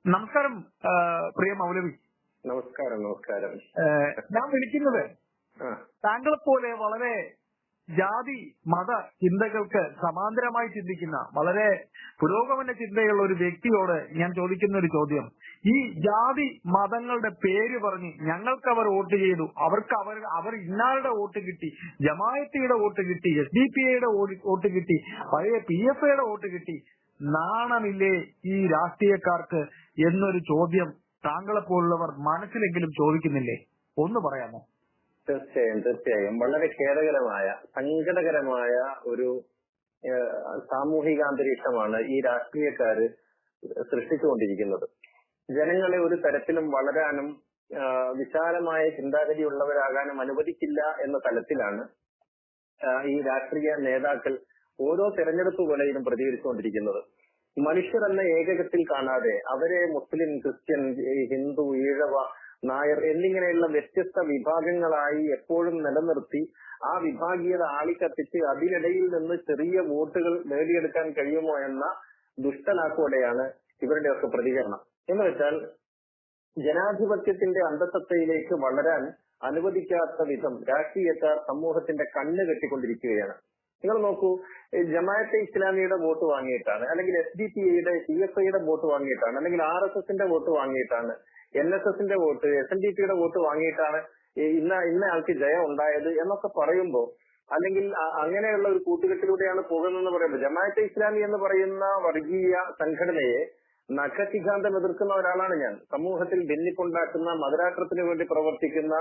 നമസ്കാരം പ്രിയ മൗലവി. നമസ്കാരം. നമസ്കാരം. ഞാൻ വിളിക്കുന്നത് താങ്കളെപ്പോലെ വളരെ ജാതി മത ചിന്തകൾക്ക് സമാന്തരമായി ചിന്തിക്കുന്ന വളരെ പുരോഗമന ചിന്തയുള്ള ഒരു വ്യക്തിയോട് ഞാൻ ചോദിക്കുന്ന ഒരു ചോദ്യം. ഈ ജാതി മതങ്ങളുടെ പേര് പറഞ്ഞ് ഞങ്ങൾക്ക് അവർ വോട്ട് ചെയ്തു, അവർ ഇന്നാളുടെ വോട്ട് കിട്ടി, ജമാഅത്തിയുടെ വോട്ട് കിട്ടി, SDPIയുടെ വോട്ട് കിട്ടി, പഴയ PFIയുടെ വോട്ട് കിട്ടി, നാണമില്ലേ ഈ രാഷ്ട്രീയക്കാർക്ക് എന്നൊരു ചോദ്യം താങ്കളെപ്പോലുള്ളവർ മനസ്സിലെങ്കിലും ചോദിക്കുന്നില്ലേ? ഒന്ന് പറയാമോ? തീർച്ചയായും വളരെ ഖേദകരമായ സങ്കടകരമായ ഒരു സാമൂഹികാന്തരീക്ഷമാണ് ഈ രാഷ്ട്രീയക്കാര് സൃഷ്ടിച്ചുകൊണ്ടിരിക്കുന്നത്. ജനങ്ങളെ ഒരു തരത്തിലും വളരാനും വിശാലമായ ചിന്താഗതിയുള്ളവരാകാനും അനുവദിക്കില്ല എന്ന തലത്തിലാണ് ഈ രാഷ്ട്രീയ നേതാക്കൾ ഓരോ തെരഞ്ഞെടുപ്പ് വേളയിലും പ്രതികരിച്ചുകൊണ്ടിരിക്കുന്നത്. മനുഷ്യർ എന്ന ഏകകത്തിൽ കാണാതെ അവരെ മുസ്ലിം, ക്രിസ്ത്യൻ, ഹിന്ദു, ഈഴവ, നായർ എന്നിങ്ങനെയുള്ള വ്യത്യസ്ത വിഭാഗങ്ങളായി എപ്പോഴും നിലനിർത്തി ആ വിഭാഗീയത ആളിക്കത്തിച്ച് അതിനിടയിൽ നിന്ന് ചെറിയ വോട്ടുകൾ നേടിയെടുക്കാൻ കഴിയുമോ എന്ന ദുഷ്ടലാക്കോടെയാണ് ഇവരുടെയൊക്കെ പ്രതികരണം. എന്ന് വെച്ചാൽ ജനാധിപത്യത്തിന്റെ അന്തസത്തയിലേക്ക് വളരാൻ അനുവദിക്കാത്ത വിധം രാഷ്ട്രീയക്കാർ സമൂഹത്തിന്റെ കണ്ണ് കെട്ടിക്കൊണ്ടിരിക്കുകയാണ്. നിങ്ങൾ നോക്കൂ, ജമാഅത്തെ ഇസ്ലാമിയുടെ വോട്ട് വാങ്ങിയിട്ടാണ്, അല്ലെങ്കിൽ SDPIയുടെ PFIയുടെ വോട്ട് വാങ്ങിയിട്ടാണ്, അല്ലെങ്കിൽ RSSന്റെ വോട്ട് വാങ്ങിയിട്ടാണ്, NSSന്റെ വോട്ട്, SNDPയുടെ വോട്ട് വാങ്ങിയിട്ടാണ് ഇന്ന ആൾക്ക് ജയം ഉണ്ടായത് എന്നൊക്കെ പറയുമ്പോൾ, അല്ലെങ്കിൽ അങ്ങനെയുള്ള ഒരു കൂട്ടുകെട്ടിലൂടെയാണ് പോകുന്നതെന്ന് പറയുമ്പോൾ, ജമാഅത്തെ ഇസ്ലാമി എന്ന് പറയുന്ന വർഗീയ സംഘടനയെ നഖശിഖാന്തം എതിർക്കുന്ന ഒരാളാണ് ഞാൻ. സമൂഹത്തിൽ ഭിന്നിപ്പുണ്ടാക്കുന്ന, മതരാഷ്ട്രത്തിന് വേണ്ടി പ്രവർത്തിക്കുന്ന,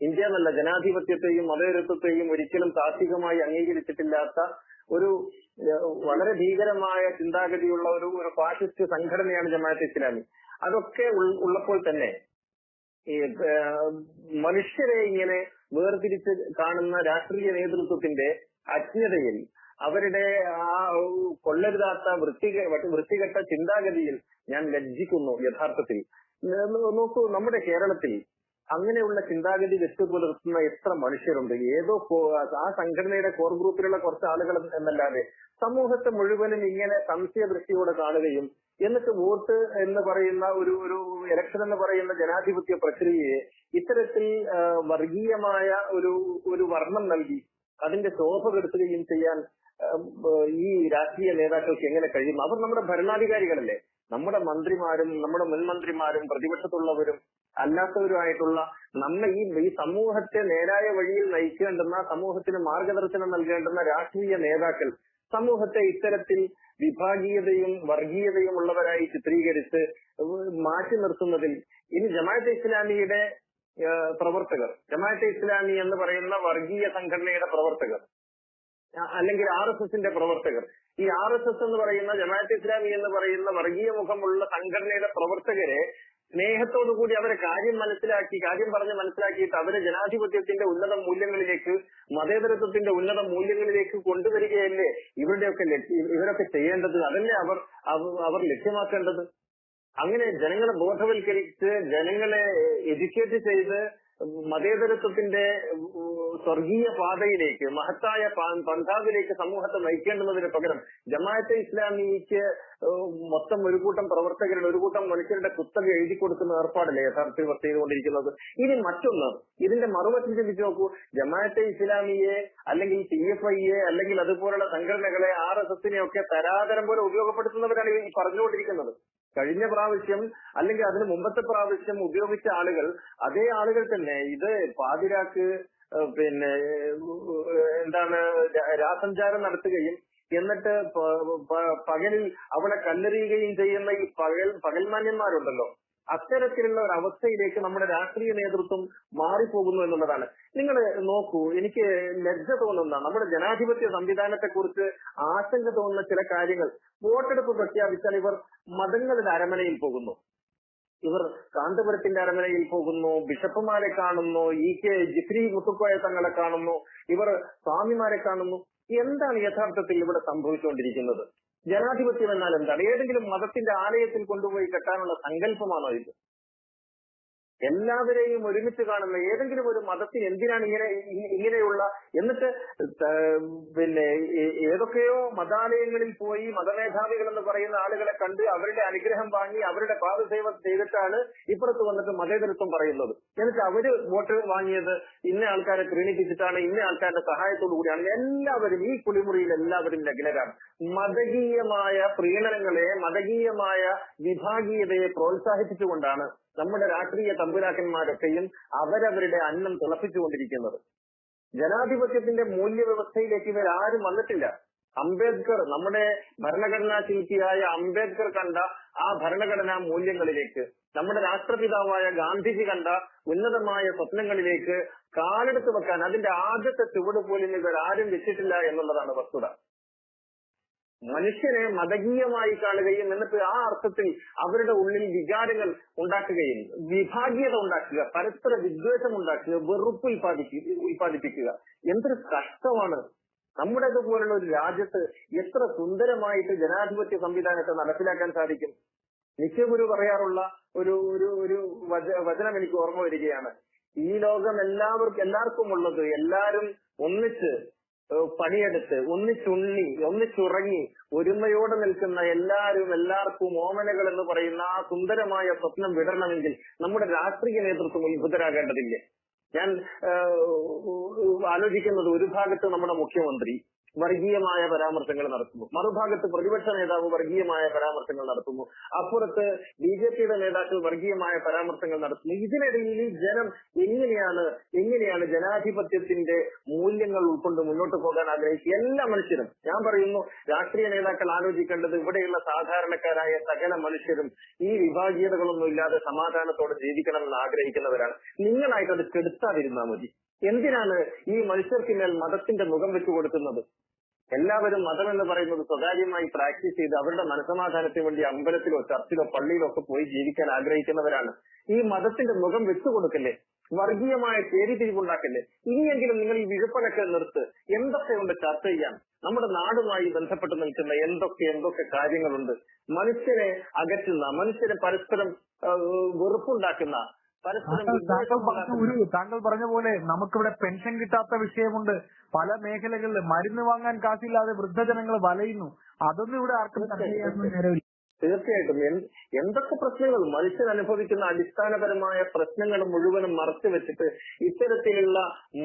ഇന്ത്യ എന്നല്ല ജനാധിപത്യത്തെയും മതേതരത്വത്തെയും ഒരിക്കലും താത്വികമായി അംഗീകരിച്ചിട്ടില്ലാത്ത ഒരു വളരെ ഭീകരമായ ചിന്താഗതിയുള്ള ഒരു ഫാഷിസ്റ്റ് സംഘടനയാണ് ജമാഅത്തെ ഇസ്ലാമി. അതൊക്കെ ഉള്ളപ്പോൾ തന്നെ ഈ മനുഷ്യരെ ഇങ്ങനെ വേർതിരിച്ച് കാണുന്ന രാഷ്ട്രീയ നേതൃത്വത്തിന്റെ അജ്ഞതയിൽ, അവരുടെ ആ കൊള്ളരുതാത്ത വൃത്തികെട്ട ചിന്താഗതിയിൽ ഞാൻ ലജ്ജിക്കുന്നു. യഥാർത്ഥത്തിൽ നോക്കൂ, നമ്മുടെ കേരളത്തിൽ അങ്ങനെയുള്ള ചിന്താഗതി വെച്ചുപുലർത്തുന്ന എത്ര മനുഷ്യരുണ്ട്. ഏതോ ആ സംഘടനയുടെ കോർ ഗ്രൂപ്പിലുള്ള കുറച്ച് ആളുകൾ എന്നല്ലാതെ സമൂഹത്തെ മുഴുവനും ഇങ്ങനെ സംശയദൃഷ്ടിയോടെ കാണുകയും എന്നിട്ട് വോട്ട് എന്ന് പറയുന്ന ഒരു ഇലക്ഷൻ എന്ന് പറയുന്ന ജനാധിപത്യ പ്രക്രിയയെ ഇത്തരത്തിൽ വർഗീയമായ ഒരു വർണ്ണം നൽകി അതിന്റെ ശോഭ കെടുത്തുകയും ചെയ്യാൻ ഈ രാഷ്ട്രീയ നേതാക്കൾക്ക് എങ്ങനെ കഴിയും? അവർ നമ്മുടെ ഭരണാധികാരികളല്ലേ. നമ്മുടെ മന്ത്രിമാരും നമ്മുടെ മുൻമന്ത്രിമാരും പ്രതിപക്ഷത്തുള്ളവരും അല്ലാത്തവരുമായിട്ടുള്ള നമ്മെ ഈ സമൂഹത്തെ നേരായ വഴിയിൽ നയിക്കേണ്ടുന്ന, സമൂഹത്തിന് മാർഗദർശനം നൽകേണ്ടുന്ന രാഷ്ട്രീയ നേതാക്കൾ സമൂഹത്തെ ഇത്തരത്തിൽ വിഭാഗീയതയും വർഗീയതയും ഉള്ളവരായി ചിത്രീകരിച്ച് മാറ്റി നിർത്തുന്നതിൽ ഇനി ജമാഅത്തെ ഇസ്ലാമിയുടെ പ്രവർത്തകർ, ജമാഅത്തെ ഇസ്ലാമി എന്ന് പറയുന്ന വർഗീയ സംഘടനയുടെ പ്രവർത്തകർ, അല്ലെങ്കിൽ RSSന്റെ പ്രവർത്തകർ, ഈ RSS എന്ന് പറയുന്ന ജമാഅത്തെ ഇസ്ലാമി എന്ന് പറയുന്ന വർഗീയ മുഖമുള്ള സംഘടനയുടെ പ്രവർത്തകരെ സ്നേഹത്തോടുകൂടി അവരെ കാര്യം പറഞ്ഞ് മനസ്സിലാക്കിയിട്ട് അവരെ ജനാധിപത്യത്തിന്റെ ഉന്നത മൂല്യങ്ങളിലേക്ക്, മതേതരത്വത്തിന്റെ ഉന്നത മൂല്യങ്ങളിലേക്ക് കൊണ്ടുവരികയല്ലേ ഇവരൊക്കെ ചെയ്യേണ്ടത്? അതല്ലേ അവർ ലക്ഷ്യമാക്കേണ്ടത്? അങ്ങനെ ജനങ്ങളെ ബോധവൽക്കരിച്ച്, ജനങ്ങളെ എഡ്യൂക്കേറ്റ് ചെയ്ത് മതേതരത്വത്തിന്റെ സ്വർഗീയ പാതയിലേക്ക്, മഹത്തായ പന്ഥാവിലേക്ക് സമൂഹത്തെ നയിക്കേണ്ടുന്നതിന് പകരം ജമാഅത്തെ ഇസ്ലാമിക്ക് മൊത്തം ഒരു കൂട്ടം പ്രവർത്തകരുടെ, ഒരു കൂട്ടം മനുഷ്യരുടെ കുത്തക എഴുതി കൊടുക്കുന്ന ഏർപ്പാടല്ലേ യഥാർത്ഥത്തിൽ ചെയ്തുകൊണ്ടിരിക്കുന്നത്. ഇനി മറ്റൊന്ന്, ഇതിന്റെ മറുവശം ചിന്തിച്ചു നോക്കൂ. ജമാഅത്തെ ഇസ്ലാമിയെ അല്ലെങ്കിൽ PFIയെ അല്ലെങ്കിൽ അതുപോലുള്ള സംഘടനകളെ, RSSനെ ഒക്കെ തരാതരം പോലെ ഉപയോഗപ്പെടുത്തുന്നവരാണ് ഈ പറഞ്ഞുകൊണ്ടിരിക്കുന്നത്. കഴിഞ്ഞ പ്രാവശ്യം അല്ലെങ്കിൽ അതിന് മുമ്പത്തെ പ്രാവശ്യം ഉപയോഗിച്ച ആളുകൾ, അതേ ആളുകൾ തന്നെ ഇത് പാതിരാക്ക് രാസഞ്ചാരം നടത്തുകയും എന്നിട്ട് പകലിൽ അവിടെ കല്ലെറിയുകയും ചെയ്യുന്ന ഈ പകൽമാന്യന്മാരുണ്ടല്ലോ, അത്തരത്തിലുള്ള ഒരു അവസ്ഥയിലേക്ക് നമ്മുടെ രാഷ്ട്രീയ നേതൃത്വം മാറിപ്പോകുന്നു എന്നുള്ളതാണ്. നിങ്ങൾ നോക്കൂ, എനിക്ക് ലജ്ജ തോന്നുന്ന, നമ്മുടെ ജനാധിപത്യ സംവിധാനത്തെ കുറിച്ച് ആശങ്ക തോന്നുന്ന ചില കാര്യങ്ങൾ. വോട്ടെടുപ്പ് പ്രഖ്യാപിച്ചാൽ ഇവർ മതങ്ങളുടെ അരമനയിൽ പോകുന്നു, ഇവർ കാന്തപുരത്തിന്റെ അരമനയിൽ പോകുന്നു, ബിഷപ്പുമാരെ കാണുന്നു, ജിഫ്രി മുത്തുക്കോയ തങ്ങളെ കാണുന്നു, ഇവർ സ്വാമിമാരെ കാണുന്നു. എന്താണ് യഥാർത്ഥത്തിൽ ഇവിടെ സംഭവിച്ചുകൊണ്ടിരിക്കുന്നത്? ജനാധിപത്യം എന്നാൽ എന്താണ്? ഏതെങ്കിലും മതത്തിന്റെ ആലയത്തിൽ കൊണ്ടുപോയി കെട്ടാനുള്ള സങ്കല്പമാണോ ഇത്? എല്ലാവരെയും ഒരുമിച്ച് കാണുന്ന ഏതെങ്കിലും ഒരു മതത്തിന് എന്തിനാണ് ഇങ്ങനെയുള്ള എന്നിട്ട് പിന്നെ ഏതൊക്കെയോ മതാലയങ്ങളിൽ പോയി മതമേധാവികൾ എന്ന് പറയുന്ന ആളുകളെ കണ്ട് അവരുടെ അനുഗ്രഹം വാങ്ങി അവരുടെ പാദസേവ ചെയ്തിട്ടാണ് ഇപ്പുറത്ത് വന്നിട്ട് മതേതരത്വം പറയുന്നത്. എന്നിട്ട് അവര് വോട്ട് വാങ്ങിയത് ഇന്ന ആൾക്കാരെ പ്രീണിപ്പിച്ചിട്ടാണ്, ഇന്ന ആൾക്കാരുടെ സഹായത്തോടു കൂടിയാണ്. എല്ലാവരും ഈ കുളിമുറിയിൽ എല്ലാവരും ലഗ്നരാണ്. മതകീയമായ പ്രീണനങ്ങളെ, മതകീയമായ വിഭാഗീയതയെ പ്രോത്സാഹിപ്പിച്ചുകൊണ്ടാണ് നമ്മുടെ രാഷ്ട്രീയ തമ്പുരാക്കന്മാരൊക്കെയും അവരവരുടെ അന്നം തിളപ്പിച്ചുകൊണ്ടിരിക്കുന്നത്. ജനാധിപത്യത്തിന്റെ മൂല്യവ്യവസ്ഥയിലേക്ക് ഇവരാരും വന്നിട്ടില്ല. അംബേദ്കർ, നമ്മുടെ ഭരണഘടനാ ശില്പിയായ അംബേദ്കർ കണ്ട ആ ഭരണഘടനാ മൂല്യങ്ങളിലേക്ക്, നമ്മുടെ രാഷ്ട്രപിതാവായ ഗാന്ധിജി കണ്ട ഉന്നതമായ സ്വപ്നങ്ങളിലേക്ക് കാലെടുത്ത് വെക്കാൻ അതിന്റെ ആദ്യത്തെ ചുവട് പോലും ഇവരാരും വെച്ചിട്ടില്ല എന്നുള്ളതാണ് വസ്തുത. മനുഷ്യനെ മതകീയമായി കാണുകയും എന്നിട്ട് ആ അർത്ഥത്തിൽ അവരുടെ ഉള്ളിൽ വികാരങ്ങൾ ഉണ്ടാക്കുകയും വിഭാഗീയത ഉണ്ടാക്കുക, പരസ്പര വിദ്വേഷം ഉണ്ടാക്കുക, വെറുപ്പ് ഉൽപ്പാദിപ്പിക്കുക. എന്തൊരു കഷ്ടമാണ്. നമ്മുടേതുപോലുള്ള ഒരു രാജ്യത്ത് എത്ര സുന്ദരമായിട്ട് ജനാധിപത്യ സംവിധാനത്തെ നടപ്പിലാക്കാൻ സാധിക്കും. നിത്യഗുരു പറയാറുള്ള ഒരു ഒരു ഒരു വചനം എനിക്ക് ഓർമ്മ വരികയാണ്. ഈ ലോകം എല്ലാവർക്കും ഉള്ളത്, എല്ലാരും ഒന്നിച്ച് പണിയെടുത്ത് ഒന്നിച്ചുണ്ണി ഒന്നിച്ചുറങ്ങി ഒരുമയോടെ നിൽക്കുന്ന എല്ലാവർക്കും ഓമനകൾ എന്ന് പറയുന്ന ആ സുന്ദരമായ സ്വപ്നം വിടരണമെങ്കിൽ നമ്മുടെ രാഷ്ട്രീയ നേതൃത്വം ഉത്ഭുതരാകേണ്ടതില്ലേ? ഞാൻ ആലോചിക്കുന്നത്, ഒരു ഭാഗത്ത് നമ്മുടെ മുഖ്യമന്ത്രി വർഗീയമായ പരാമർശങ്ങൾ നടത്തുന്നു, മറുഭാഗത്ത് പ്രതിപക്ഷ നേതാവ് വർഗീയമായ പരാമർശങ്ങൾ നടത്തുന്നു, അപ്പുറത്ത് ബിജെപിയുടെ നേതാക്കൾ വർഗീയമായ പരാമർശങ്ങൾ നടത്തുന്നു. ഇതിനിടയിൽ ജനം എങ്ങനെയാണ് ജനാധിപത്യത്തിന്റെ മൂല്യങ്ങൾ ഉൾക്കൊണ്ട് മുന്നോട്ട് പോകാൻ ആഗ്രഹിക്കുക? എല്ലാ മനുഷ്യരും, ഞാൻ പറയുന്നു, രാഷ്ട്രീയ നേതാക്കൾ ആലോചിക്കേണ്ടത് ഇവിടെയുള്ള സാധാരണക്കാരായ സകല മനുഷ്യരും ഈ വിഭാഗീയതകളൊന്നും ഇല്ലാതെ സമാധാനത്തോടെ ജീവിക്കണമെന്ന് ആഗ്രഹിക്കുന്നവരാണ്. നിങ്ങളായിട്ട് അത് കെടുത്താതിരുന്നാൽ മതി. എന്തിനാണ് ഈ മനുഷ്യർക്ക് മേൽ മതത്തിന്റെ മുഖം വെച്ചു കൊടുക്കുന്നത്? എല്ലാവരും മതം എന്ന് പറയുന്നത് സ്വകാര്യമായി പ്രാക്ടീസ് ചെയ്ത് അവരുടെ മനസമാധാനത്തിന് വേണ്ടി അമ്പലത്തിലോ ചർച്ചിലോ പള്ളിയിലോ ഒക്കെ പോയി ജീവിക്കാൻ ആഗ്രഹിക്കുന്നവരാണ്. ഈ മതത്തിന്റെ മുഖം വെച്ചു കൊടുക്കല്ലേ, വർഗീയമായ ചേരിതിരിവുണ്ടാക്കല്ലേ. ഇനിയെങ്കിലും നിങ്ങൾ ഈ വിഴുപ്പലൊക്കെ നിർത്ത്. എന്തൊക്കെയുണ്ട് ചർച്ച ചെയ്യാൻ? നമ്മുടെ നാടുമായി ബന്ധപ്പെട്ട് നിൽക്കുന്ന എന്തൊക്കെ കാര്യങ്ങളുണ്ട്. മനുഷ്യരെ അകറ്റുന്ന, മനുഷ്യരെ പരസ്പരം വെറുപ്പുണ്ടാക്കുന്ന, താങ്കൾ പറഞ്ഞ പോലെ നമുക്കിവിടെ പെൻഷൻ കിട്ടാത്ത വിഷയമുണ്ട്. പല മേഖലകളിൽ മരുന്ന് വാങ്ങാൻ കാശില്ലാതെ വൃദ്ധജനങ്ങൾ വലയുന്നു. അതൊന്നും ഇവിടെ ആർക്കും നേരമില്ല. തീർച്ചയായിട്ടും എന്തൊക്കെ പ്രശ്നങ്ങൾ മനുഷ്യൻ അനുഭവിക്കുന്ന അടിസ്ഥാനപരമായ പ്രശ്നങ്ങൾ മുഴുവനും മറച്ചു വെച്ചിട്ട് ഇത്തരത്തിലുള്ള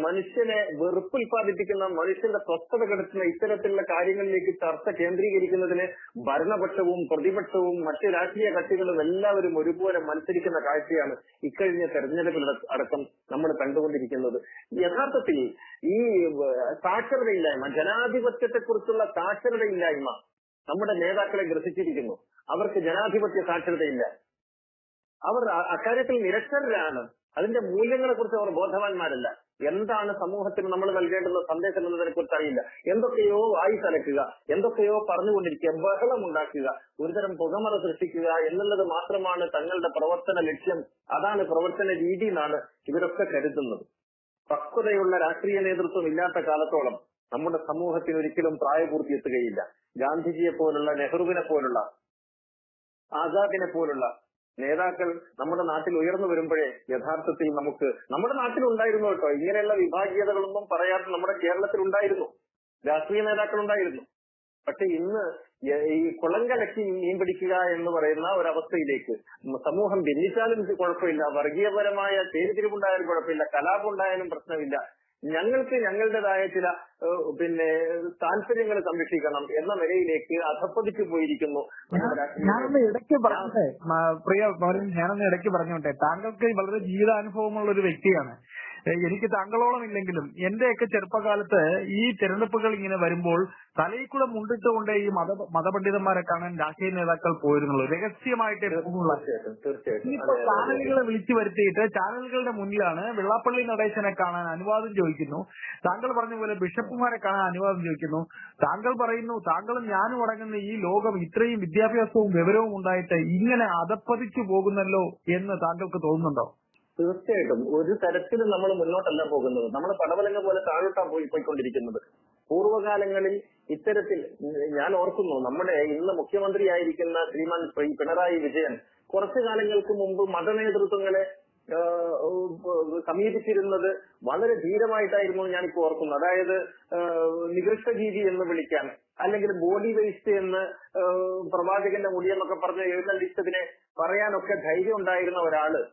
മനുഷ്യനെ വെറുപ്പുൽപാദിപ്പിക്കുന്ന, മനുഷ്യന്റെ സ്വസ്ഥത കെടുത്തുന്ന ഇത്തരത്തിലുള്ള കാര്യങ്ങളിലേക്ക് ചർച്ച കേന്ദ്രീകരിക്കുന്നതിന് ഭരണപക്ഷവും പ്രതിപക്ഷവും മറ്റ് രാഷ്ട്രീയ കക്ഷികളും എല്ലാവരും ഒരുപോലെ മത്സരിക്കുന്ന കാഴ്ചയാണ് ഇക്കഴിഞ്ഞ തെരഞ്ഞെടുപ്പിൽ അടക്കം നമ്മൾ കണ്ടുകൊണ്ടിരിക്കുന്നത്. യഥാർത്ഥത്തിൽ ഈ സാക്ഷരതയില്ലായ്മ, ജനാധിപത്യത്തെക്കുറിച്ചുള്ള സാക്ഷരതയില്ലായ്മ നമ്മുടെ നേതാക്കളെ ഗ്രസിച്ചിരിക്കുന്നു. അവർക്ക് ജനാധിപത്യ സാക്ഷരതയില്ല. അവർ അക്കാര്യത്തിൽ നിരക്ഷരരാണ്. അതിന്റെ മൂല്യങ്ങളെ കുറിച്ച് അവർ ബോധവാന്മാരല്ല. എന്താണ് സമൂഹത്തിന് നമ്മൾ നൽകേണ്ടുന്ന സന്ദേശം എന്നതിനെ കുറിച്ച് അറിയില്ല. എന്തൊക്കെയോ വായി തലക്കുക, എന്തൊക്കെയോ പറഞ്ഞുകൊണ്ടിരിക്കുക, ബഹളം ഉണ്ടാക്കുക, ഒരുതരം പുകമറ സൃഷ്ടിക്കുക എന്നുള്ളത് മാത്രമാണ് തങ്ങളുടെ പ്രവർത്തന ലക്ഷ്യം. അതാണ് പ്രവർത്തന രീതി എന്നാണ് ഇവരൊക്കെ കരുതുന്നത്. പക്വതയുള്ള രാഷ്ട്രീയ നേതൃത്വം ഇല്ലാത്ത കാലത്തോളം നമ്മുടെ സമൂഹത്തിന് ഒരിക്കലും പ്രായപൂർത്തി എത്തുകയില്ല. ഗാന്ധിജിയെ പോലുള്ള, നെഹ്റുവിനെ പോലുള്ള, ആസാദിനെ പോലുള്ള നേതാക്കൾ നമ്മുടെ നാട്ടിൽ ഉയർന്നു വരുമ്പോഴേ യഥാർത്ഥത്തിൽ നമുക്ക്, നമ്മുടെ നാട്ടിലുണ്ടായിരുന്നു കേട്ടോ, ഇങ്ങനെയുള്ള വിഭാഗീയതകളൊന്നും പറയാതെ നമ്മുടെ കേരളത്തിൽ ഉണ്ടായിരുന്നു, രാഷ്ട്രീയ നേതാക്കൾ ഉണ്ടായിരുന്നു. പക്ഷെ ഇന്ന് ഈ കുളം കലക്കി മീൻ പിടിക്കുക എന്ന് പറയുന്ന ഒരവസ്ഥയിലേക്ക് സമൂഹം ഭിന്നിച്ചാലും കുഴപ്പമില്ല, വർഗീയപരമായ ചേരിതിരിവുണ്ടായാലും കുഴപ്പമില്ല, കലാപം ഉണ്ടായാലും പ്രശ്നമില്ല, ഞങ്ങൾക്ക് ഞങ്ങളുടേതായ ചില താല്പര്യങ്ങൾ സംരക്ഷിക്കണം എന്ന നിലയിലേക്ക് അധപ്പതിച്ചു പോയിരിക്കുന്നു. ഞാനൊന്ന് ഇടയ്ക്ക് പറഞ്ഞോട്ടെ ഞാനൊന്ന് ഇടയ്ക്ക് പറഞ്ഞോട്ടെ, താങ്കൾക്ക് വളരെ ജീവിതാനുഭവമുള്ള ഒരു വ്യക്തിയാണ്. എനിക്ക് താങ്കളോളം ഇല്ലെങ്കിലും എന്റെയൊക്കെ ചെറുപ്പകാലത്ത് ഈ തെരഞ്ഞെടുപ്പുകൾ ഇങ്ങനെ വരുമ്പോൾ തലയിൽ കൂടെ മുണ്ടിട്ടുകൊണ്ട് ഈ മതപണ്ഡിതന്മാരെ കാണാൻ രാഷ്ട്രീയ നേതാക്കൾ പോയിരുന്നുള്ളൂ. രഹസ്യമായിട്ട് ഇപ്പൊ ചാനലുകളെ വിളിച്ചു വരുത്തിയിട്ട് ചാനലുകളുടെ മുന്നിലാണ് വെള്ളാപ്പള്ളി നടേശനെ കാണാൻ അനുവാദം ചോദിക്കുന്നു. താങ്കൾ പറഞ്ഞ പോലെ ബിഷപ്പുമാരെ കാണാൻ അനുവാദം ചോദിക്കുന്നു. താങ്കൾ പറയുന്നു താങ്കളും ഞാനും അടങ്ങുന്ന ഈ ലോകം ഇത്രയും വിദ്യാഭ്യാസവും വിവരവും ഉണ്ടായിട്ട് ഇങ്ങനെ അധപ്പതിച്ചു പോകുന്നല്ലോ എന്ന് താങ്കൾക്ക് തോന്നുന്നുണ്ടോ? തീർച്ചയായിട്ടും ഒരു തരത്തിലും നമ്മൾ മുന്നോട്ടല്ല പോകുന്നത്. നമ്മൾ പടവലങ്ങ പോലെ താഴോട്ടാണ് പോയിക്കൊണ്ടിരിക്കുന്നത്. പൂർവ്വകാലങ്ങളിൽ ഇത്തരത്തിൽ ഞാൻ ഓർക്കുന്നു, നമ്മുടെ ഇന്ന് മുഖ്യമന്ത്രിയായിരിക്കുന്ന ശ്രീമാൻ പിണറായി വിജയൻ കുറച്ചു കാലങ്ങൾക്ക് മുമ്പ് മതനേതൃത്വങ്ങളെ സമീപിച്ചിരുന്നത് വളരെ ധീരമായിട്ടായിരുന്നു ഞാനിപ്പോ ഓർക്കുന്നത്. അതായത് നികൃഷ്ട ജീവി എന്ന് വിളിക്കാൻ, അല്ലെങ്കിൽ ബോഡി വേസ്റ്റ് എന്ന് പ്രവാചകന്റെ മുടിയെന്നൊക്കെ പറഞ്ഞ് എഴുന്നള്ളിച്ചതിനെ പറയാനൊക്കെ ധൈര്യം ഉണ്ടായിരുന്ന ഒരാള്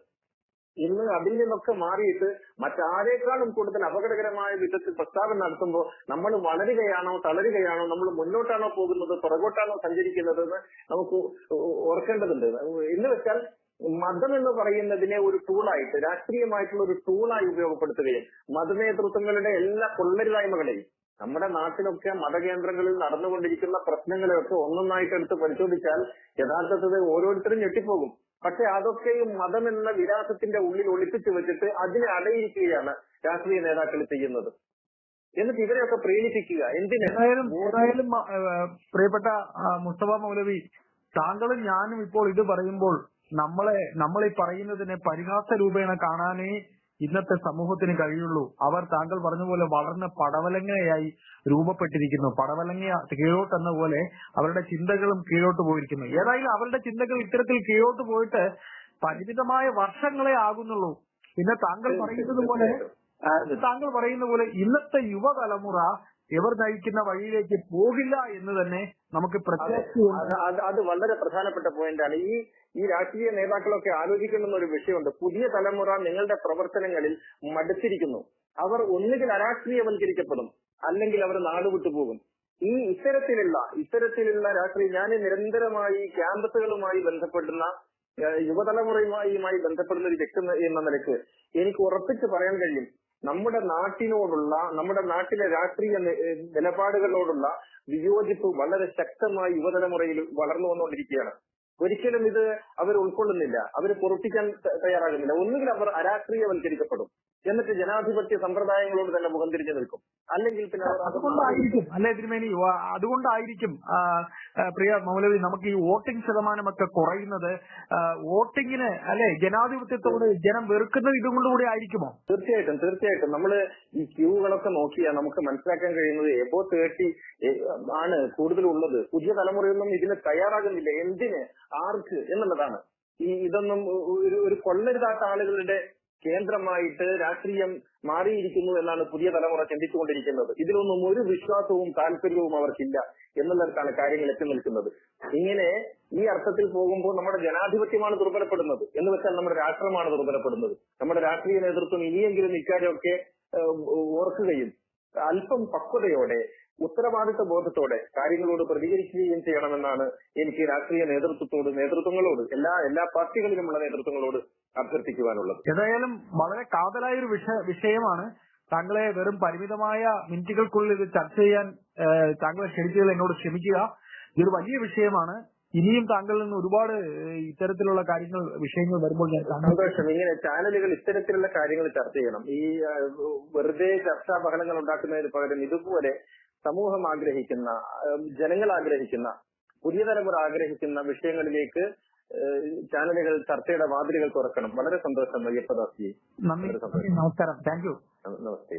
ഇന്ന് അതിൽ നിന്നൊക്കെ മാറിയിട്ട് മറ്റാരേക്കാളും കൂടുതൽ അപകടകരമായ വിധത്തിൽ പ്രസ്താവന നടത്തുമ്പോൾ നമ്മൾ വളരുകയാണോ തളരുകയാണോ, നമ്മൾ മുന്നോട്ടാണോ പോകുന്നത് പുറകോട്ടാണോ സഞ്ചരിക്കുന്നത് എന്ന് നമുക്ക് ഓർക്കേണ്ടതുണ്ട്. എന്ന് വെച്ചാൽ മതം എന്ന് പറയുന്നതിനെ ഒരു ടൂളായിട്ട്, രാഷ്ട്രീയമായിട്ടുള്ള ഒരു ടൂളായി ഉപയോഗപ്പെടുത്തുകയും മതനേതൃത്വങ്ങളുടെ എല്ലാ കൊള്ളരുതായ്മകളെയും, നമ്മുടെ നാട്ടിലൊക്കെ മതകേന്ദ്രങ്ങളിൽ നടന്നുകൊണ്ടിരിക്കുന്ന പ്രശ്നങ്ങളെയൊക്കെ ഒന്നൊന്നായിട്ട് എടുത്ത് പരിശോധിച്ചാൽ യഥാർത്ഥത്തിൽ ഓരോരുത്തരും ഞെട്ടിപ്പോകും. പക്ഷെ അതൊക്കെയും മതം എന്ന വിലാസത്തിന്റെ ഉള്ളിൽ ഒളിപ്പിച്ചു വെച്ചിട്ട് അതിനെ അടയിരിക്കുകയാണ് രാഷ്ട്രീയ നേതാക്കൾ ചെയ്യുന്നത്. എന്നിട്ട് ഇവരെയൊക്കെ പ്രേരിപ്പിക്കുക എന്തിന്? ഏതായാലും പ്രിയപ്പെട്ട മുസ്തഫ മൗലവി, താങ്കളും ഞാനും ഇപ്പോൾ ഇത് പറയുമ്പോൾ നമ്മളീ പറയുന്നതിനെ പരിഹാസ രൂപേണ കാണാനേ ഇന്നത്തെ സമൂഹത്തിന് കഴിയുള്ളൂ. അവർ താങ്കൾ പറഞ്ഞ പോലെ വളർന്ന പടവലങ്ങയായി രൂപപ്പെട്ടിരിക്കുന്നു. പടവലങ്ങ കീഴോട്ടെന്ന പോലെ അവരുടെ ചിന്തകളും കീഴോട്ട് പോയിരിക്കുന്നു. ഏതായാലും അവരുടെ ചിന്തകൾ ഇത്തരത്തിൽ കീഴോട്ട് പോയിട്ട് പരിമിതമായ വർഷങ്ങളെ ആകുന്നുള്ളൂ. പിന്നെ താങ്കൾ പറയുന്ന പോലെ ഇന്നത്തെ യുവതലമുറ ഇവർ നയിക്കുന്ന വഴിയിലേക്ക് പോകില്ല എന്ന് തന്നെ നമുക്ക് പ്രത്യാശയുണ്ട്. അത് വളരെ പ്രധാനപ്പെട്ട പോയിന്റാണ്. ഈ രാഷ്ട്രീയ നേതാക്കളൊക്കെ ആലോചിക്കുന്ന ഒരു വിഷയമുണ്ട്. പുതിയ തലമുറ നിങ്ങളുടെ പ്രവർത്തനങ്ങളിൽ മടുത്തിരിക്കുന്നു. അവർ ഒന്നുകിൽ അരാഷ്ട്രീയവൽക്കരിക്കപ്പെടും, അല്ലെങ്കിൽ അവർ നാടുവിട്ടു പോകും. ഇത്തരത്തിലുള്ള രാഷ്ട്രീയം, ഞാൻ നിരന്തരമായി ക്യാമ്പസുകളുമായി ബന്ധപ്പെടുന്ന യുവതലമുറയുമായി ബന്ധപ്പെടുന്ന ഒരു വ്യക്തി എന്ന നിലയ്ക്ക് എനിക്ക് ഉറപ്പിച്ച് പറയാൻ കഴിയും, നമ്മുടെ നാട്ടിലെ രാഷ്ട്രീയ നിലപാടുകളോടുള്ള വിയോജിപ്പ് വളരെ ശക്തമായി യുവതലമുറയിൽ വളർന്നു വന്നുകൊണ്ടിരിക്കുകയാണ്. ഒരിക്കലും ഇത് അവർ ഉൾക്കൊള്ളുന്നില്ല, അവർ പൊറുപ്പിക്കാൻ തയ്യാറാകുന്നില്ല. ഒന്നുകിൽ അവർ അരാഷ്ട്രീയവൽക്കരിക്കപ്പെടും, എന്നിട്ട് ജനാധിപത്യ സമ്പ്രദായങ്ങളോട് തന്നെ മുഖം തിരിഞ്ഞു നിൽക്കും, അല്ലെങ്കിൽ പിന്നെ അതുകൊണ്ടായിരിക്കും അല്ലെ തിരുമേനി, അതുകൊണ്ടായിരിക്കും പ്രിയ മൗലവി നമുക്ക് ഈ വോട്ടിംഗ് ശതമാനമൊക്കെ കുറയുന്നത്. വോട്ടിങ്ങിന് അല്ലെ ജനാധിപത്യത്തോട് ജനം വെറുക്കുന്നത് ഇതുകൊണ്ടുകൂടി ആയിരിക്കുമോ? തീർച്ചയായിട്ടും നമ്മള് ഈ ക്യൂകളൊക്കെ നോക്കിയാൽ നമുക്ക് മനസ്സിലാക്കാൻ കഴിയുന്നത് എബോ 30 ആണ് കൂടുതലുള്ളത്. പുതിയ തലമുറയൊന്നും ഇതിന് തയ്യാറാകുന്നില്ല. എന്തിന്, ആർക്ക് എന്നുള്ളതാണ്. ഇതൊന്നും ഒരു കൊള്ളരുതാത്ത ആളുകളുടെ കേന്ദ്രമായിട്ട് രാഷ്ട്രീയം മാറിയിരിക്കുന്നു എന്നാണ് പുതിയ തലമുറ ചിന്തിച്ചുകൊണ്ടിരിക്കുന്നത്. ഇതിലൊന്നും ഒരു വിശ്വാസവും താല്പര്യവും അവർക്കില്ല എന്നുള്ളതാണ് കാര്യങ്ങൾ എത്തി നിൽക്കുന്നത്. ഇങ്ങനെ ഈ അർത്ഥത്തിൽ പോകുമ്പോൾ നമ്മുടെ ജനാധിപത്യമാണ് ദുർബലപ്പെടുന്നത്, എന്ന് വെച്ചാൽ നമ്മുടെ രാഷ്ട്രമാണ് ദുർബലപ്പെടുന്നത്. നമ്മുടെ രാഷ്ട്രീയ നേതൃത്വം ഇനിയെങ്കിലും ഇക്കാര്യമൊക്കെ ഓർക്കുകയും അല്പം പക്വതയോടെ ഉത്തരവാദിത്വ ബോധത്തോടെ കാര്യങ്ങളോട് പ്രതികരിക്കുകയും ചെയ്യണമെന്നാണ് എനിക്ക് രാഷ്ട്രീയ നേതൃത്വങ്ങളോട് എല്ലാ പാർട്ടികളിലുമുള്ള നേതൃത്വങ്ങളോട് അഭ്യർത്ഥിക്കുവാനുള്ളത്. ഏതായാലും വളരെ കാതലായൊരു വിഷയമാണ്. താങ്കളെ വെറും പരിമിതമായ മിനിറ്റുകൾക്കുള്ളിൽ ഇത് ചർച്ച ചെയ്യാൻ താങ്കളെ ക്ഷണിച്ചതിൽ എന്നോട് ക്ഷമിക്കുക. ഇതൊരു വലിയ വിഷയമാണ്. ഇനിയും താങ്കളിൽ നിന്ന് ഒരുപാട് ഇത്തരത്തിലുള്ള വിഷയങ്ങൾ വരുമ്പോൾ ഞാൻ സന്തോഷം. ഇങ്ങനെ ചാനലുകൾ ഇത്തരത്തിലുള്ള കാര്യങ്ങൾ ചർച്ച ചെയ്യണം. ഈ വെറുതെ ചർച്ചാ ബഹളങ്ങൾ ഉണ്ടാക്കുന്നതിന് പകരം ഇതുപോലെ സമൂഹം ആഗ്രഹിക്കുന്ന, ജനങ്ങൾ ആഗ്രഹിക്കുന്ന, പുതിയ തലമുറ ആഗ്രഹിക്കുന്ന വിഷയങ്ങളിലേക്ക് ചാനലുകൾ ചർച്ചയുടെ വാതിലുകൾ തുറക്കണം. വളരെ സന്തോഷം അയ്യപ്പദാസ്ജി. നന്ദി, നമസ്കാരം. Thank you. നമസ്തേ.